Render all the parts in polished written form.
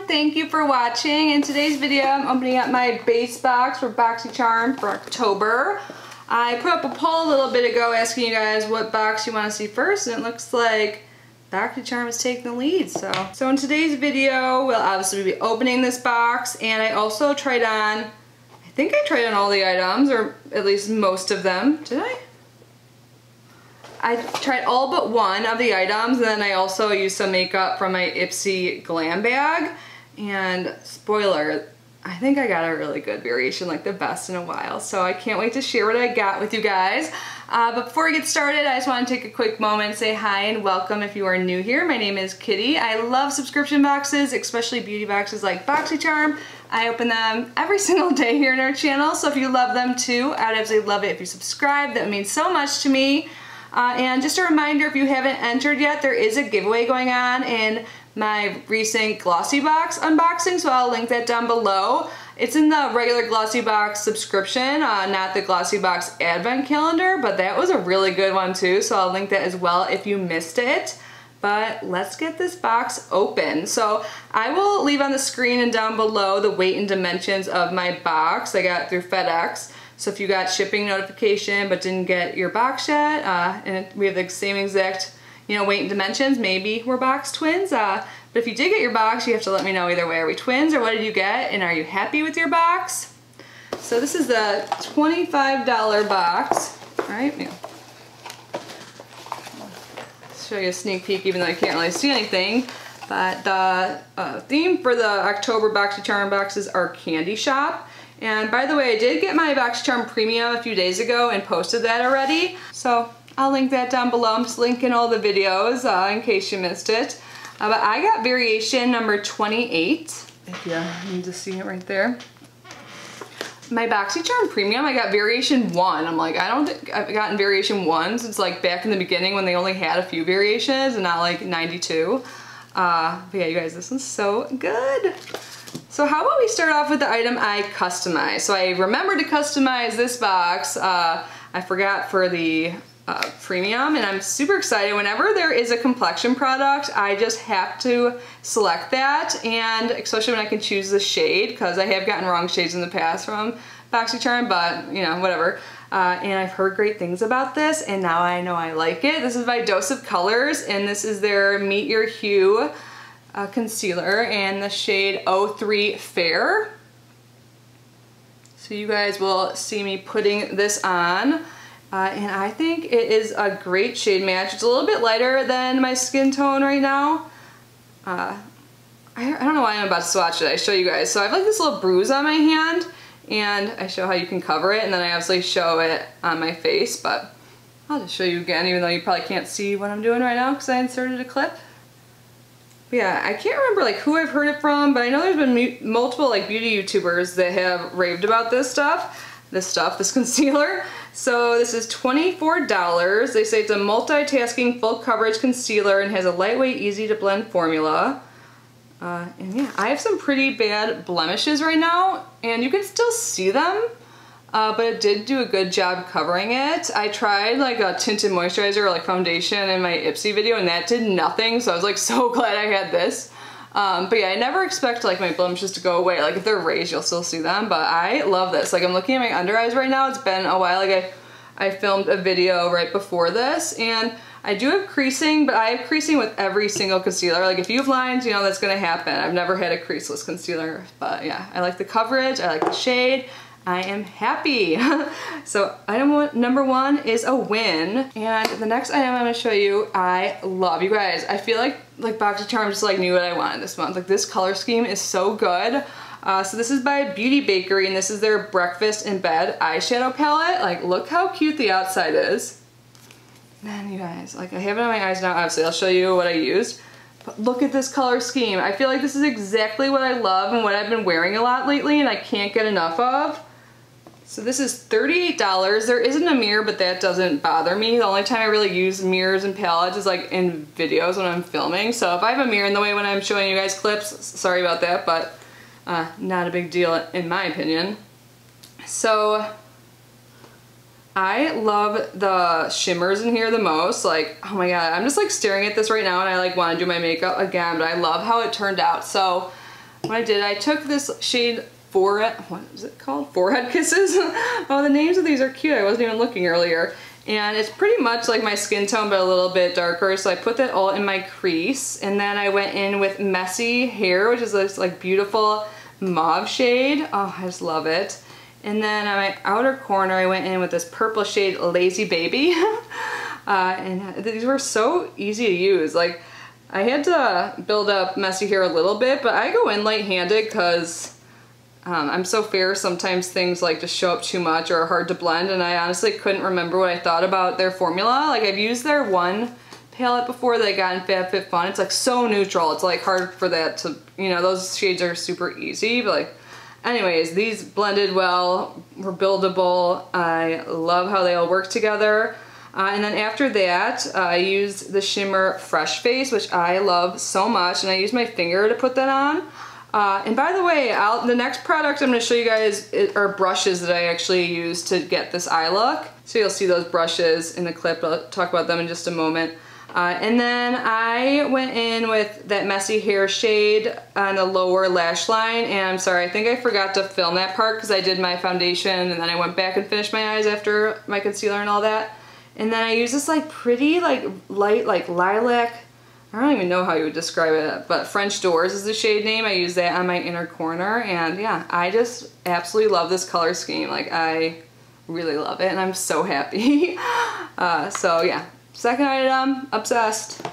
everyone, thank you for watching. In today's video I'm opening up my base box for Boxycharm for October. I put up a poll a little bit ago asking you guys what box you want to see first, and it looks like Boxycharm is taking the lead. So in today's video we'll obviously be opening this box, and I also tried on, I think I tried on all the items, or at least most of them. Did I? I tried all but one of the items, and then I also used some makeup from my Ipsy glam bag. And spoiler, I think I got a really good variation, like the best in a while. So I can't wait to share what I got with you guys. But before we get started, I just want to take a quick moment and say hi and welcome if you are new here. My name is Kitty. I love subscription boxes, especially beauty boxes like Boxycharm. I open them every single day here on our channel, so if you love them too, I'd absolutely love it if you subscribe. That would mean so much to me. And just a reminder, if you haven't entered yet, there is a giveaway going on in my recent Glossy Box unboxing, so I'll link that down below. It's in the regular Glossy Box subscription, not the Glossy Box advent calendar, but that was a really good one too, so I'll link that as well if you missed it. But let's get this box open. So I will leave on the screen and down below the weight and dimensions of my box I got through FedEx. So if you got shipping notification but didn't get your box yet, and we have the same exact, weight and dimensions, maybe we're box twins. But if you did get your box, you have to let me know either way. Are we twins, or what did you get, and are you happy with your box? So this is the $25 box. All right, show you a sneak peek, even though you can't really see anything. But the theme for the October Boxycharm boxes are Candy Shop. And by the way, I did get my Boxycharm Premium a few days ago and posted that already. So I'll link that down below. I'm just linking all the videos in case you missed it. But I got variation number 28. If you need to see it right there. My Boxycharm Premium, I got variation 1. I'm like, I don't think I've gotten variation 1 since like back in the beginning when they only had a few variations and not like 92. But yeah, you guys, this one's so good. So how about we start off with the item I customized. So I remembered to customize this box. I forgot for the premium, and I'm super excited. Whenever there is a complexion product, I just have to select that, and especially when I can choose the shade, because I have gotten wrong shades in the past from Boxycharm, but whatever. And I've heard great things about this, and now I know I like it. This is by Dose of Colors, and this is their Meet Your Hue concealer in the shade 03 Fair. So you guys will see me putting this on, and I think it is a great shade match. It's a little bit lighter than my skin tone right now. I don't know why I'm about to swatch it. I show you guys. So I have like this little bruise on my hand, and I show how you can cover it, and then I obviously show it on my face, but I'll just show you again, even though you probably can't see what I'm doing right now because I inserted a clip. But yeah, I can't remember like who I've heard it from, but I know there's been multiple like beauty YouTubers that have raved about this concealer. So this is $24. They say it's a multitasking full coverage concealer and has a lightweight, easy to blend formula. And yeah, I have some pretty bad blemishes right now, and you can still see them, but it did do a good job covering it. I tried like a tinted moisturizer or like foundation in my Ipsy video, and that did nothing, so I was like so glad I had this. But yeah, I never expect like my blemishes to go away. Like if they're raised, you'll still see them, but I love this. Like I'm looking at my under eyes right now. It's been a while. Like I filmed a video right before this, and I do have creasing, but I have creasing with every single concealer. Like if you have lines, that's gonna happen. I've never had a creaseless concealer, but yeah, I like the coverage, I like the shade. I am happy. So item number 1 is a win. And the next item I'm gonna show you, I love. You guys, I feel like Boxycharm just like knew what I wanted this month. Like this color scheme is so good. So this is by Beauty Bakery, and this is their Breakfast in Bed eyeshadow palette. Like look how cute the outside is. Man, you guys, like I have it on my eyes now, obviously I'll show you what I used. But look at this color scheme. I feel like this is exactly what I love and what I've been wearing a lot lately and I can't get enough of. So this is $38. There isn't a mirror, but that doesn't bother me. The only time I really use mirrors and palettes is like in videos when I'm filming. So if I have a mirror in the way when I'm showing you guys clips, sorry about that, but not a big deal in my opinion. So I love the shimmers in here the most. Like, oh my god, I'm just like staring at this right now and I like want to do my makeup again, but I love how it turned out. So what I did, I took this shade what is it called? Forehead Kisses. Oh, the names of these are cute. I wasn't even looking earlier. And it's pretty much like my skin tone, but a little bit darker. So I put that all in my crease. And then I went in with Messy Hair, which is this like beautiful mauve shade. Oh, I just love it. And then on my outer corner, I went in with this purple shade, Lazy Baby. And these were so easy to use. Like, I had to build up Messy Hair a little bit, but I go in light-handed because I'm so fair, sometimes things like just show up too much or are hard to blend, and I honestly couldn't remember what I thought about their formula. Like, I've used their one palette before that I got in FabFitFun. It's like so neutral. It's like hard for that to, you know, those shades are super easy, but like, anyways, these blended well, were buildable. I love how they all work together. And then after that, I used the shimmer Fresh Face, which I love so much, and I used my finger to put that on. And by the way, the next product I'm going to show you guys are brushes that I actually use to get this eye look. So you'll see those brushes in the clip. I'll talk about them in just a moment. And then I went in with that Messy Hair shade on the lower lash line, and I'm sorry, I think I forgot to film that part because I did my foundation and then I went back and finished my eyes after my concealer and all that. And then I use this like pretty like light like lilac, I don't even know how you would describe it, but French Doors is the shade name. I use that on my inner corner, and yeah, I just absolutely love this color scheme. Like, I really love it, and I'm so happy. So yeah, second item, obsessed.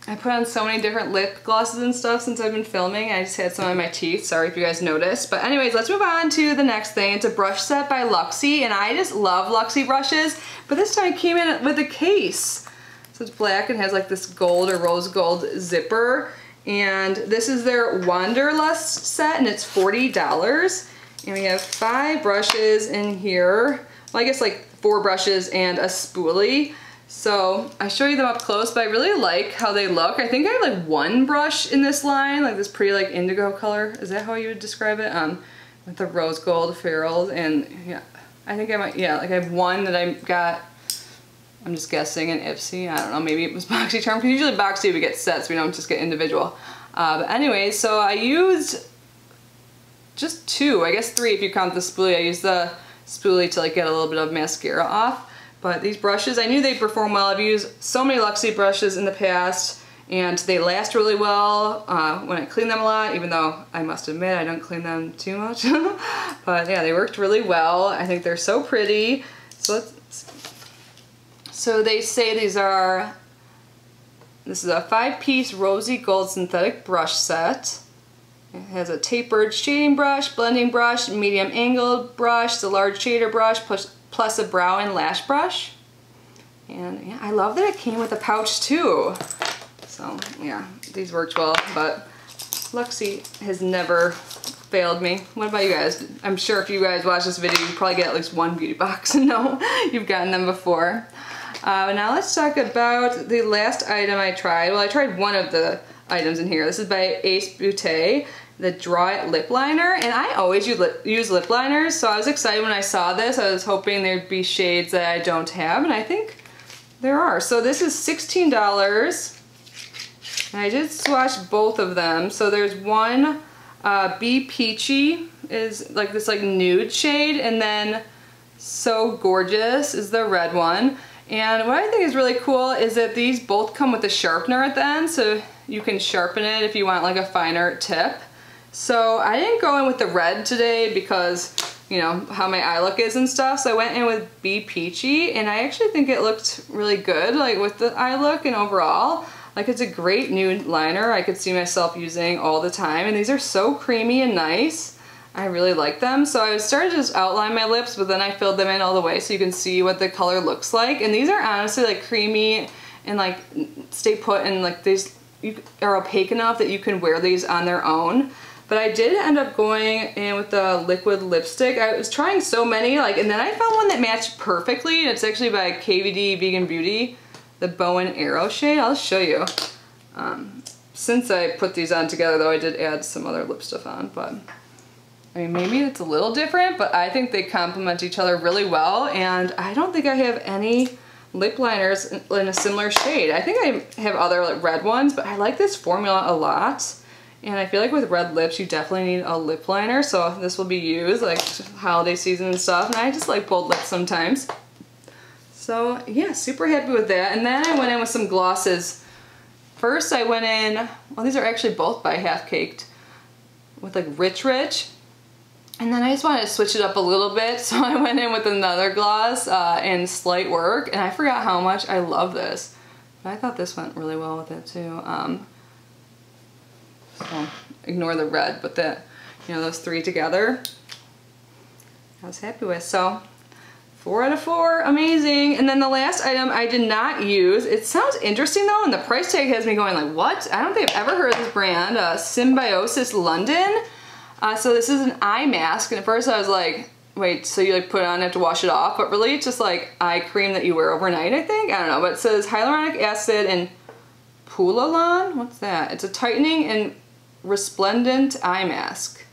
I put on so many different lip glosses and stuff since I've been filming. I just had some on my teeth, sorry if you guys noticed. But anyways, let's move on to the next thing. It's a brush set by Luxie, and I just love Luxie brushes, but this time it came in with a case. So it's black and has like this gold or rose gold zipper. And this is their Wanderlust set, and it's $40. And we have 5 brushes in here. Well, I guess like 4 brushes and a spoolie. So I show you them up close, but I really like how they look. I think I have like 1 brush in this line, like this pretty like indigo color. Is that how you would describe it? With the rose gold ferrules, and yeah, I think I might, yeah, like I have 1 that I got, I'm just guessing, in Ipsy. I don't know, maybe it was Boxycharm, because usually Boxy we get sets, we don't just get individual. But anyway, so I used just 2, I guess 3 if you count the spoolie. I used the spoolie to like get a little bit of mascara off. But these brushes, I knew they'd perform well. I've used so many Luxie brushes in the past, and they last really well when I clean them a lot, even though I must admit I don't clean them too much. But yeah, they worked really well. I think they're so pretty. So they say this is a 5-piece rosy gold synthetic brush set. It has a tapered shading brush, blending brush, medium angled brush, the large shader brush, plus a brow and lash brush. And yeah, I love that it came with a pouch too. So yeah, these worked well, but Luxie has never failed me. What about you guys? I'm sure if you guys watch this video, you probably get at least 1 beauty box and know you've gotten them before. Now let's talk about the last item I tried. Well, I tried one of the items in here. This is by Ace Beauté, the Draw It lip liner, and I always use lip liners, so I was excited when I saw this. I was hoping there'd be shades that I don't have, and I think there are. So this is $16, and I did swatch both of them. So there's one, Be Peachy is like this like nude shade, and then So Gorgeous is the red one. And what I think is really cool is that these both come with a sharpener at the end, so you can sharpen it if you want like a finer tip. So I didn't go in with the red today because, you know, how my eye look is and stuff, so I went in with Be Peachy, and I actually think it looked really good, like with the eye look and overall. Like, it's a great nude liner I could see myself using all the time, and these are so creamy and nice. I really like them. So I started to just outline my lips, but then I filled them in all the way so you can see what the color looks like. And these are honestly like creamy and like stay put, and like these are opaque enough that you can wear these on their own. But I did end up going in with the liquid lipstick. I was trying so many, like, and then I found one that matched perfectly. It's actually by KVD Vegan Beauty, the Bow and Arrow shade. I'll show you. Since I put these on together though, I did add some other lip stuff on, but I mean, maybe it's a little different, but I think they complement each other really well, and I don't think I have any lip liners in a similar shade. I think I have other like red ones, but I like this formula a lot. And I feel like with red lips, you definitely need a lip liner. So this will be used like holiday season and stuff. And I just like bold lips sometimes. So yeah, super happy with that. And then I went in with some glosses. First I went in, well, these are actually both by Half Caked, with like Rich Rich. And then I just wanted to switch it up a little bit. So I went in with another gloss in Slight Work. And I forgot how much I love this. But I thought this went really well with it too. So ignore the red, but the, you know, those three together, I was happy with. So 4 out of 4, amazing. And then the last item I did not use. It sounds interesting though, and the price tag has me going like, what? I don't think I've ever heard of this brand, Symbiosis London. So this is an eye mask, and at first I was like, wait, so you like put it on and have to wash it off? But really it's just like eye cream that you wear overnight, I think. I don't know, but it says hyaluronic acid and Pulalan. What's that? It's a tightening and resplendent eye mask.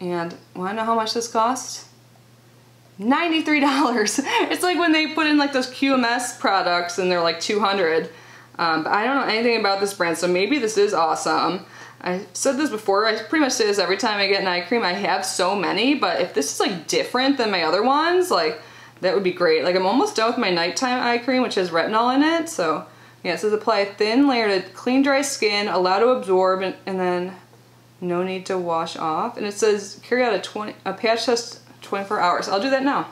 And wanna know how much this cost? $93. It's like when they put in like those QMS products and they're like 200. But I don't know anything about this brand, so maybe this is awesome. I said this before, I pretty much say this every time I get an eye cream. I have so many, but if this is like different than my other ones, like that would be great. Like I'm almost done with my nighttime eye cream, which has retinol in it, so yeah, it says apply a thin layer to clean dry skin, allow to absorb, and then no need to wash off. And it says carry out a patch test 24 hours. I'll do that now.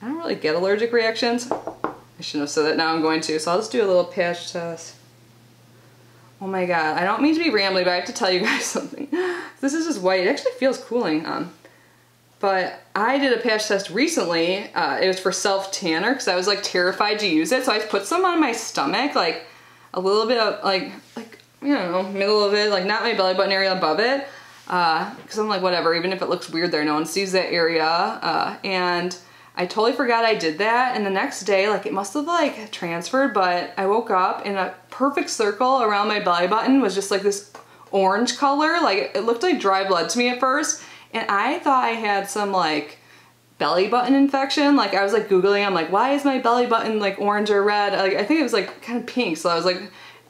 I don't really get allergic reactions. I shouldn't have said that, now I'm going to. So I'll just do a little patch test. Oh my god, I don't mean to be rambly, but I have to tell you guys something. This is just white. It actually feels cooling. But I did a patch test recently. It was for self-tanner because I was like terrified to use it. So I put some on my stomach, like a little bit of like you know, middle of it, like not my belly button area, above it. Because I'm like, whatever, even if it looks weird there, no one sees that area. And I totally forgot I did that. And the next day, like it must have like transferred, but I woke up and a perfect circle around my belly button was just like this orange color. Like it looked like dry blood to me at first. And I thought I had some like belly button infection. Like I was like Googling, I'm like, why is my belly button like orange or red? Like I think it was like kind of pink. So I was like,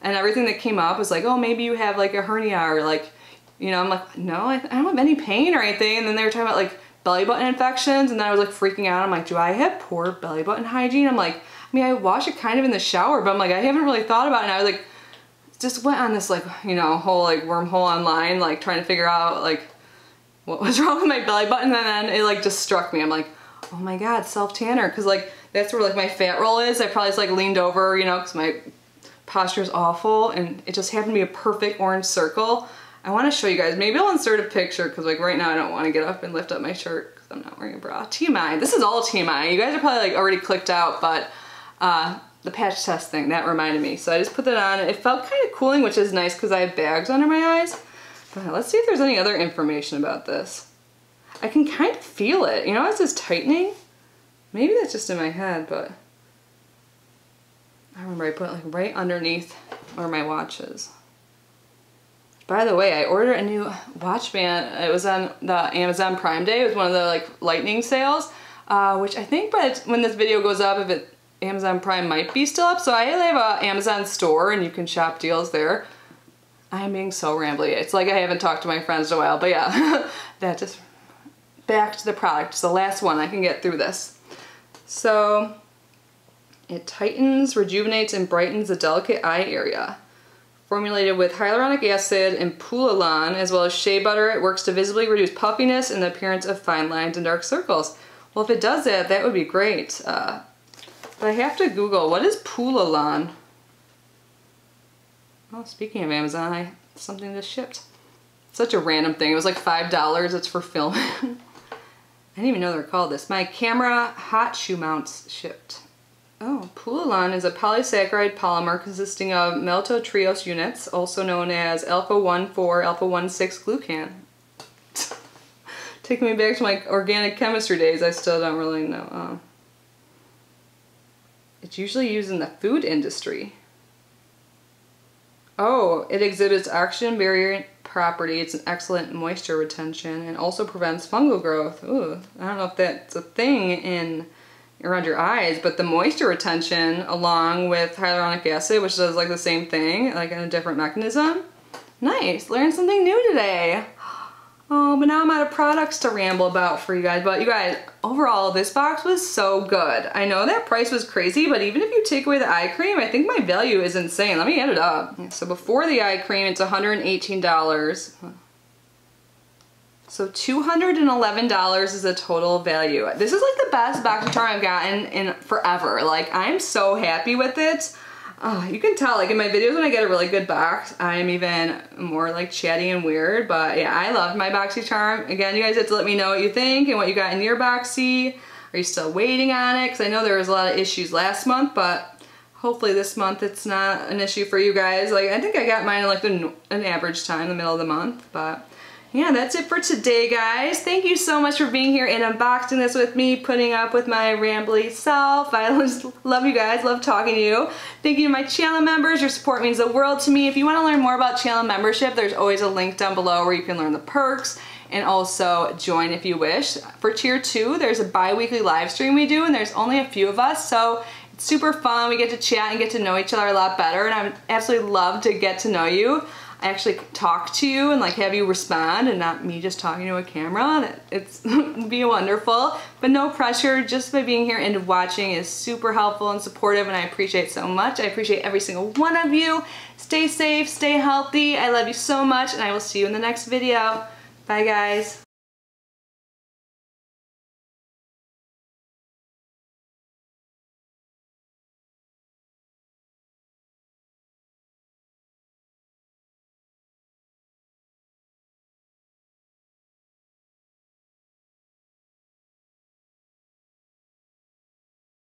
and everything that came up was like, oh, maybe you have like a hernia or like, you know, I'm like, no, I don't have any pain or anything. And then they were talking about like belly button infections, and then I was like freaking out. I'm like, do I have poor belly button hygiene? I'm like, I mean, I wash it kind of in the shower, but I'm like, I haven't really thought about it. And I was like, just went on this like, you know, whole like wormhole online, like trying to figure out like what was wrong with my belly button. And then it like just struck me. I'm like, oh my god, self-tanner, because like that's where like my fat roll is. I probably just like leaned over, you know, because my posture is awful, and it just happened to be a perfect orange circle. I want to show you guys. Maybe I'll insert a picture, because like right now I don't want to get up and lift up my shirt because I'm not wearing a bra. TMI. This is all TMI. You guys are probably like already clicked out, but the patch test thing, that reminded me. So I just put that on. It felt kind of cooling, which is nice because I have bags under my eyes. But let's see if there's any other information about this. I can kind of feel it. You know, it says tightening. Maybe that's just in my head, but I remember I put it like right underneath where my watch is. By the way, I ordered a new watch band. It was on the Amazon Prime Day. It was one of the like lightning sales, which I think when this video goes up, Amazon Prime might be still up. So I have an Amazon store and you can shop deals there. I'm being so rambly. It's like I haven't talked to my friends in a while, but yeah, that just back to the product. It's the last one. I can get through this. So it tightens, rejuvenates, and brightens the delicate eye area. Formulated with hyaluronic acid and Pulalan, as well as shea butter, it works to visibly reduce puffiness and the appearance of fine lines and dark circles. Well, if it does that, that would be great. But I have to Google, what is Pulalan? Oh, speaking of Amazon, something just shipped. Such a random thing. It was like $5. It's for film. I didn't even know they were called this. My camera hot shoe mounts shipped. Oh, Pulalan is a polysaccharide polymer consisting of maltotriose units, also known as alpha-1,4, alpha-1,6 glucan. Taking me back to my organic chemistry days, I still don't really know. It's usually used in the food industry. Oh, it exhibits oxygen barrier property. It's an excellent moisture retention and also prevents fungal growth. Ooh, I don't know if that's a thing in around your eyes, but the moisture retention along with hyaluronic acid, which does like the same thing, like in a different mechanism. Nice, learned something new today. Oh, but now I'm out of products to ramble about for you guys. But you guys, overall, this box was so good. I know that price was crazy, but even if you take away the eye cream, I think my value is insane. Let me add it up. So before the eye cream, it's $118. So $211 is the total value. This is like the best Boxycharm I've gotten in forever. Like, I'm so happy with it. You can tell, like in my videos when I get a really good box, I'm even more like chatty and weird, but yeah, I love my Boxycharm. Again, you guys have to let me know what you think and what you got in your Boxy. Are you still waiting on it? Because I know there was a lot of issues last month, but hopefully this month it's not an issue for you guys. Like, I think I got mine in like an average time in the middle of the month, but yeah, that's it for today, guys. Thank you so much for being here and unboxing this with me, putting up with my rambly self. I just love you guys, love talking to you. Thank you to my channel members. Your support means the world to me. If you want to learn more about channel membership, there's always a link down below where you can learn the perks and also join if you wish. For tier 2, there's a bi-weekly live stream we do, and there's only a few of us, so it's super fun. We get to chat and get to know each other a lot better, and I would absolutely love to get to know you. I actually talk to you and like have you respond and not me just talking to a camera. It's be wonderful, but no pressure. Just by being here and watching is super helpful and supportive, and I appreciate so much. I appreciate every single one of you. Stay safe, stay healthy. I love you so much, and I will see you in the next video. Bye, guys.